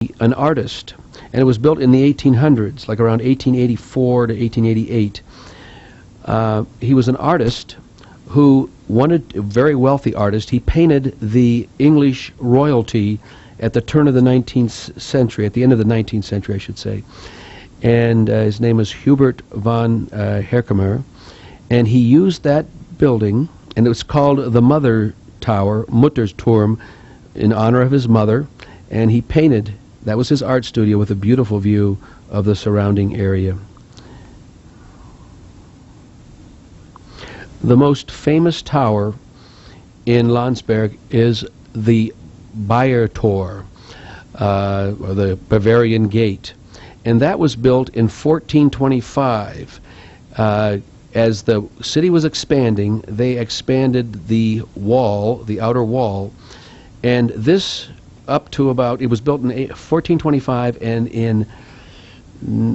an artist, and it was built in the 1800s, like around 1884 to 1888. He was an artist who wanted, a very wealthy artist. He painted the English royalty at the turn of the 19th century, at the end of the 19th century, I should say. And his name was Hubert von Herkomer. And he used that building, and it was called the Mother Tower, Muttersturm, in honor of his mother. And he painted, that was his art studio, with a beautiful view of the surrounding area. The most famous tower in Landsberg is the Bayertor, or the Bavarian Gate. And that was built in 1425. As the city was expanding, they expanded the wall, the outer wall, and this up to about, it was built in 1425, and in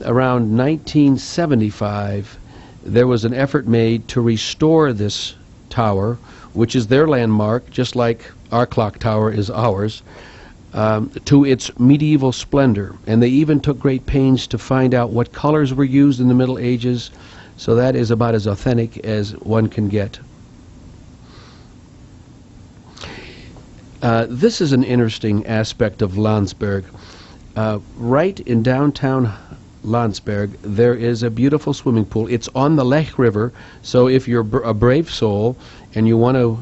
around 1975, there was an effort made to restore this tower, which is their landmark, just like our clock tower is ours, to its medieval splendor. And they even took great pains to find out what colors were used in the Middle Ages, so that is about as authentic as one can get. This is an interesting aspect of Landsberg. Right in downtown Landsberg, there is a beautiful swimming pool. It's on the Lech River, so if you're a brave soul and you want to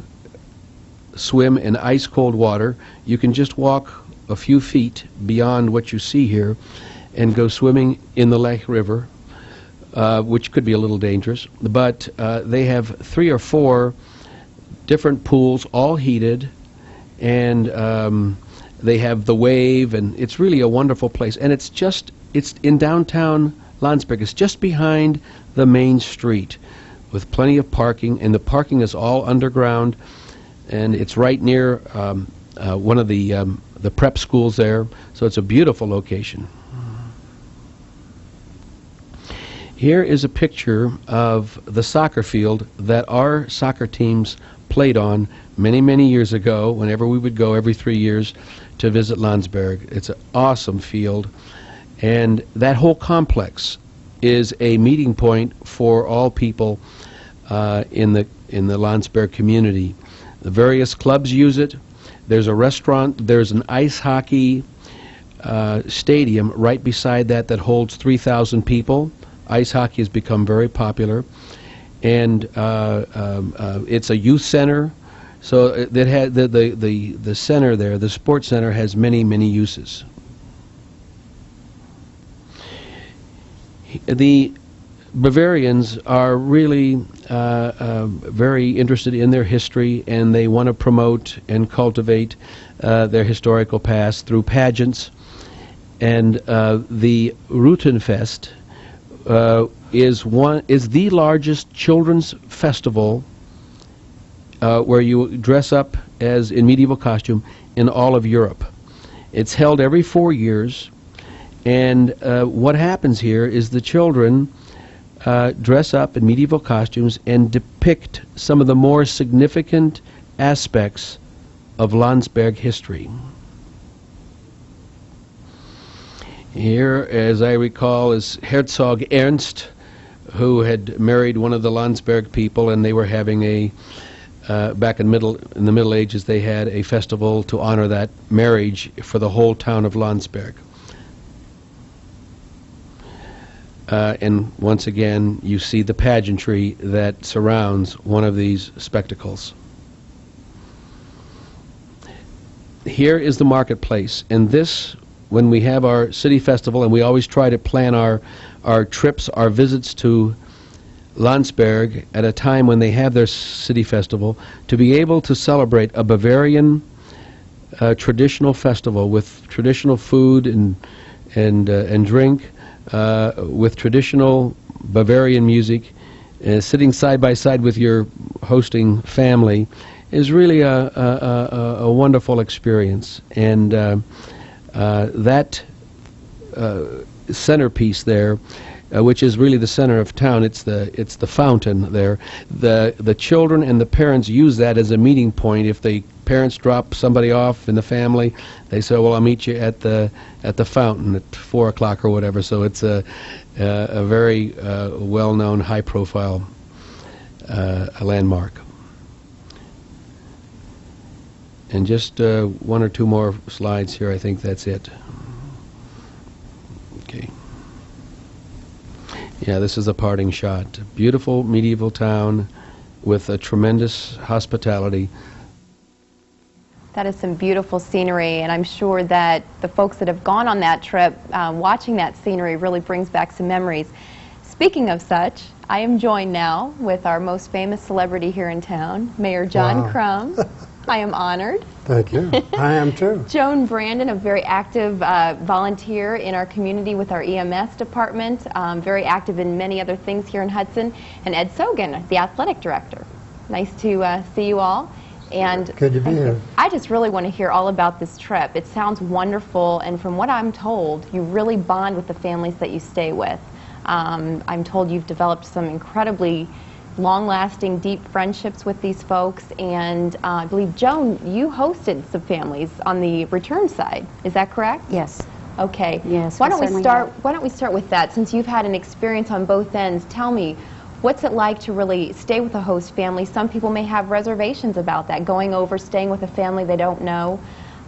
swim in ice-cold water, you can just walk a few feet beyond what you see here and go swimming in the Lech River, which could be a little dangerous. But they have 3 or 4 different pools, all heated, and they have the wave, and it's really a wonderful place. And it's in downtown Landsberg. It's just behind the main street with plenty of parking, and the parking is all underground, and it's right near one of the prep schools there, so it's a beautiful location. Here is a picture of the soccer field that our soccer teams played on many, many years ago, whenever we would go every 3 years to visit Landsberg. It's an awesome field, and that whole complex is a meeting point for all people in the Landsberg community. The various clubs use it. There's a restaurant. There's an ice hockey stadium right beside that holds 3,000 people. Ice hockey has become very popular, and it's a youth center. So that had the center there, the sports center, has many, many uses. The Bavarians are really very interested in their history, and they want to promote and cultivate their historical past through pageants. And the Rutenfest is the largest children's festival where you dress up as in medieval costume in all of Europe. It's held every 4 years, and what happens here is the children dress up in medieval costumes and depict some of the more significant aspects of Landsberg history. Here, as I recall, is Herzog Ernst, who had married one of the Landsberg people, and they were having a back in the Middle Ages, they had a festival to honor that marriage for the whole town of Landsberg. And once again, you see the pageantry that surrounds one of these spectacles. Here is the marketplace, and this, when we have our city festival, and we always try to plan our trips, our visits to Landsberg at a time when they have their city festival, to be able to celebrate a Bavarian traditional festival with traditional food and drink, with traditional Bavarian music, sitting side by side with your hosting family, is really a wonderful experience. And that centerpiece there, which is really the center of town, it's the fountain there. The children and the parents use that as a meeting point if they parents drop somebody off in the family, they say, well, I'll meet you at the fountain at 4 o'clock or whatever. So it's a very well-known, high-profile landmark. And just one or two more slides here. I think that's it. Okay. Yeah, this is a parting shot. Beautiful medieval town with a tremendous hospitality. That is some beautiful scenery, and I'm sure that the folks that have gone on that trip, watching that scenery really brings back some memories. Speaking of such, I am joined now with our most famous celebrity here in town, Mayor John Crum. I am honored. Thank you. I am too. Joan Brandon, a very active volunteer in our community with our EMS department, very active in many other things here in Hudson, and Ed Sogan, the athletic director. Nice to see you all. And good to be here. I just really want to hear all about this trip. It sounds wonderful, and from what I'm told, you really bond with the families that you stay with. I'm told you've developed some incredibly long-lasting, deep friendships with these folks, and I believe, Joan, you hosted some families on the return side. Is that correct? Yes. Okay. Yes. Why don't we start with that? Since you've had an experience on both ends, tell me, what's it like to really stay with a host family? Some people may have reservations about that, going over, staying with a family they don't know.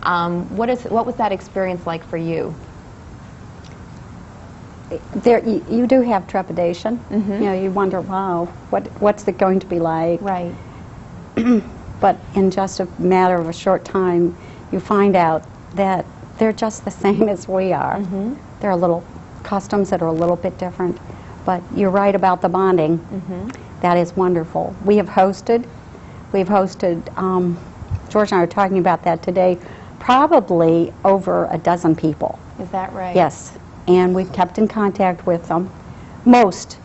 What was that experience like for you? You do have trepidation. Mm-hmm. You know, you wonder, wow, what's it going to be like? Right. But in just a matter of a short time, you find out that they're just the same as we are. Mm-hmm. There are little customs that are a little bit different, but you're right about the bonding. Mm-hmm. That is wonderful. We've hosted, George and I were talking about that today, probably over a dozen people. Is that right? Yes. And we've kept in contact with them. Most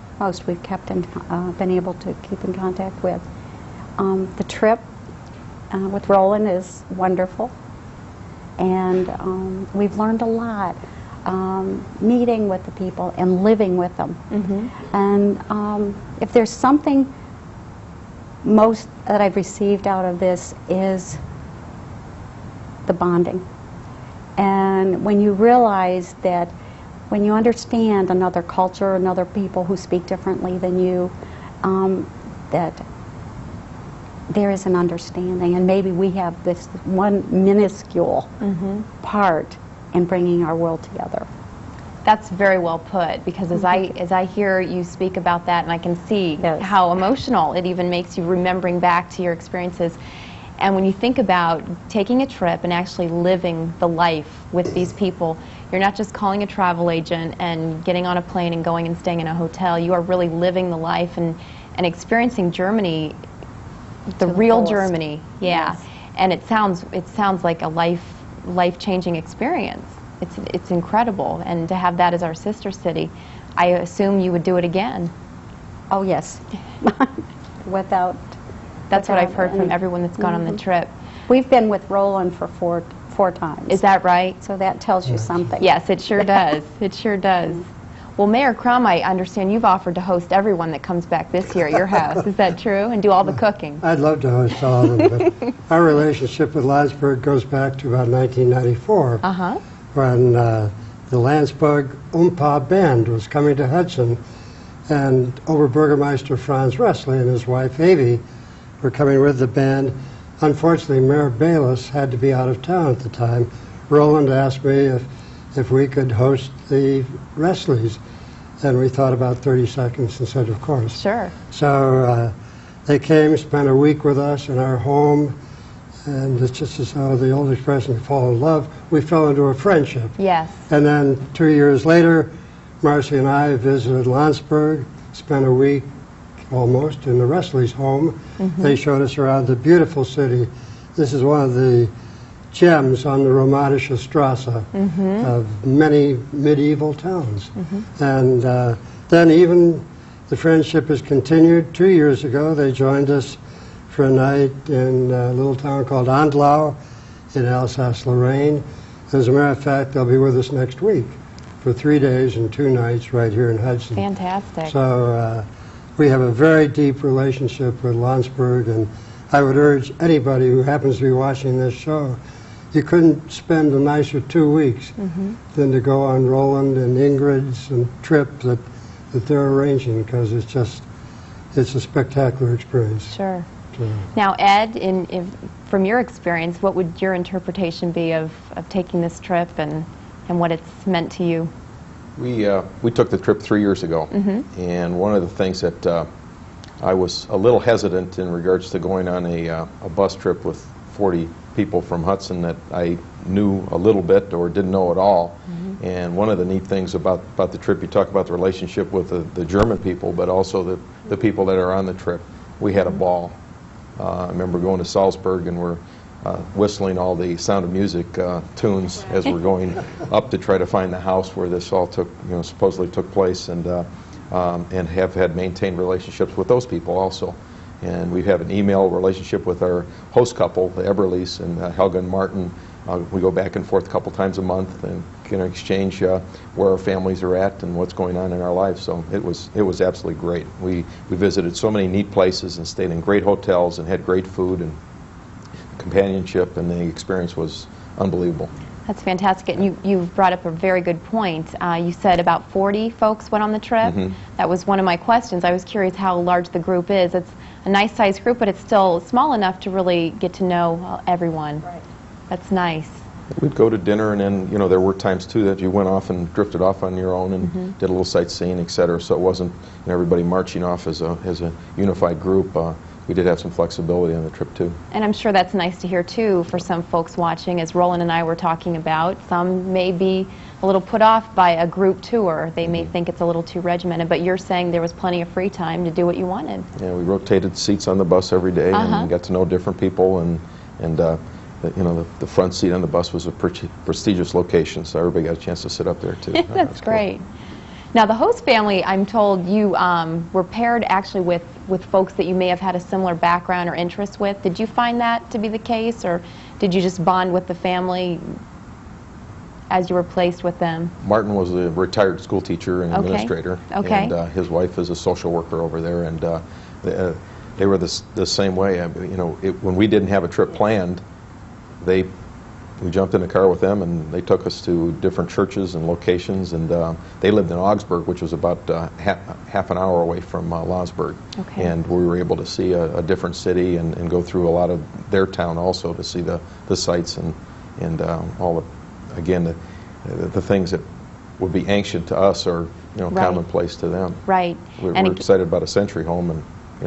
we've been able to keep in contact with. The trip with Roland is wonderful, and we've learned a lot meeting with the people and living with them. Mm-hmm. And if there's something most that I've received out of this is the bonding. And when you realize that, when you understand another culture, another people who speak differently than you, that there is an understanding, and maybe we have this one minuscule part in bringing our world together. That's very well put, because as I hear you speak about that, and I can see how emotional it even makes you, remembering back to your experiences. And when you think about taking a trip and actually living the life with these people, you're not just calling a travel agent and getting on a plane and going and staying in a hotel. You are really living the life and experiencing Germany, the real Germany. Yeah. Yes. And it sounds like a life-changing experience. It's incredible. And to have that as our sister city, I assume you would do it again. Oh yes. That's what I've heard from everyone that's gone on the trip. We've been with Roland for four times. Is that right? So that tells you something. Yes, it sure does. It sure does. Well, Mayor Crum, I understand you've offered to host everyone that comes back this year at your house. Is that true? And do all the cooking? I'd love to host all of them, but our relationship with Landsberg goes back to about 1994, when the Landsberg Band was coming to Hudson, and Oberburgermeister Franz Ressler and his wife Avie were coming with the band. Unfortunately, Mayor Bayless had to be out of town at the time. Roland asked me if we could host the Wrestleys, and we thought about 30 seconds and said, of course. Sure. So they came, spent a week with us in our home, and it's just as though the old expression, we fall in love, we fell into a friendship. Yes. And then 2 years later, Marcy and I visited Landsberg, spent a week almost in the Wrestleys' home. They showed us around the beautiful city. This is one of the gems on the Romantische Strasse of many medieval towns. And then even the friendship has continued. 2 years ago, they joined us for a night in a little town called Andlau in Alsace-Lorraine. As a matter of fact, they'll be with us next week for 3 days and 2 nights right here in Hudson. Fantastic. So we have a very deep relationship with Landsberg, and I would urge anybody who happens to be watching this show, you couldn't spend a nicer 2 weeks than to go on Roland and Ingrid's and trip that they're arranging, because it's a spectacular experience. Sure. So, Now, Ed, from your experience, what would your interpretation be of taking this trip and what it's meant to you? We took the trip 3 years ago, and one of the things that I was a little hesitant in regards to going on a bus trip with 40 people from Hudson that I knew a little bit or didn't know at all. And one of the neat things about the trip, you talk about the relationship with the German people, but also the people that are on the trip. We had a ball. I remember going to Salzburg, and we're whistling all the Sound of Music tunes as we're going up to try to find the house where this all supposedly took place, and have had maintained relationships with those people also. And we have an email relationship with our host couple, the Eberleys, and Helga and Martin. We go back and forth a couple times a month and can exchange where our families are at and what's going on in our lives. So it was absolutely great. We visited so many neat places and stayed in great hotels and had great food and companionship, and the experience was unbelievable. That's fantastic. And you've brought up a very good point. You said about 40 folks went on the trip. That was one of my questions. I was curious how large the group is. It's a nice sized group, but it's still small enough to really get to know everyone. Right. That's nice. We'd go to dinner, and then there were times too that you went off and drifted off on your own and did a little sightseeing, etc. So it wasn't everybody marching off as a unified group. We did have some flexibility on the trip too. And I'm sure that's nice to hear too for some folks watching, as Roland and I were talking about. Some may be a little put off by a group tour. They may think it's a little too regimented, but you're saying there was plenty of free time to do what you wanted. Yeah, we rotated seats on the bus every day and got to know different people, and the front seat on the bus was a prestigious location, so everybody got a chance to sit up there too. That's great. Cool. Now, the host family, I'm told you were paired actually with folks that you may have had a similar background or interest with. Did you find that to be the case, or did you just bond with the family as you were placed with them? Martin was a retired school teacher and administrator, and his wife is a social worker over there, and they were the same way. When we didn't have a trip planned, we jumped in the car with them, and they took us to different churches and locations, and they lived in Augsburg, which was about half an hour away from Landsberg. And we were able to see a different city and go through a lot of their town also to see the sights and all the things that would be ancient to us or commonplace to them. Right. We're excited about a century home, and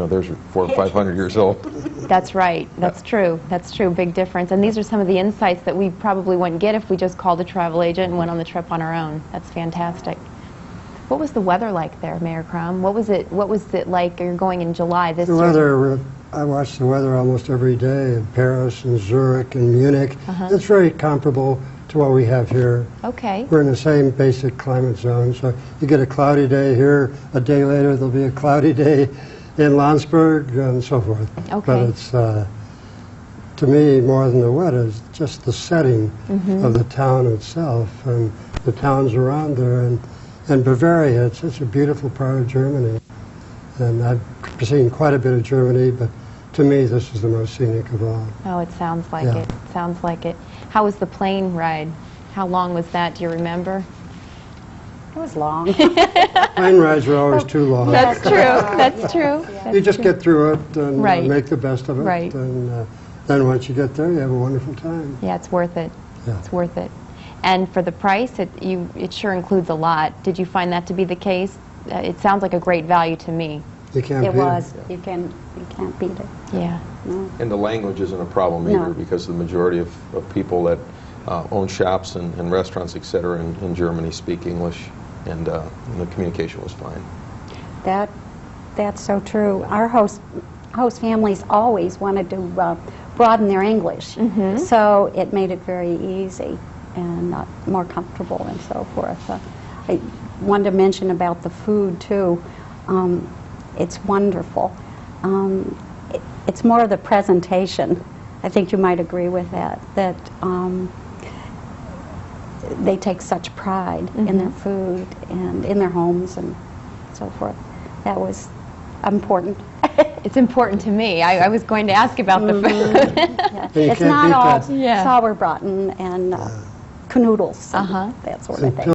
theirs are 400 or 500 years old. That's right. That's true. That's true. Big difference. And these are some of the insights that we probably wouldn't get if we just called a travel agent and went on the trip on our own. That's fantastic. What was the weather like there, Mayor Crum? What was it like? You're going in July this year. The weather, I watch the weather almost every day in Paris and Zurich and Munich. It's very comparable to what we have here. Okay. We're in the same basic climate zone. So you get a cloudy day here, a day later there'll be a cloudy day in Landsberg and so forth. Okay. But it's, to me, more than the weather, it's just the setting of the town itself and the towns around there. And Bavaria, it's such a beautiful part of Germany. And I've seen quite a bit of Germany, but to me, this is the most scenic of all. Oh, it sounds like it. Sounds like it. How was the plane ride? How long was that? Do you remember? It was long. Plane rides are always too long. That's true. That's true. You just get through it and make the best of it. Right. And then once you get there, you have a wonderful time. Yeah, it's worth it. Yeah. It's worth it. And for the price, it sure includes a lot. Did you find that to be the case? It sounds like a great value to me. You can't beat it. it. You can't beat it. Yeah. No. And the language isn't a problem either, because the majority of people that own shops and restaurants, etc., in Germany speak English, and the communication was fine. That's so true. Our host families always wanted to broaden their English, so it made it very easy and more comfortable and so forth. I wanted to mention about the food too. It's wonderful. It's more of the presentation. I think you might agree with that. That they take such pride in their food and in their homes and so forth. That was important. It's important to me. I was going to ask about the food. Yeah. You It's can't not beat all that. Yeah. sauerbraten and canoodles, and that sort of thing.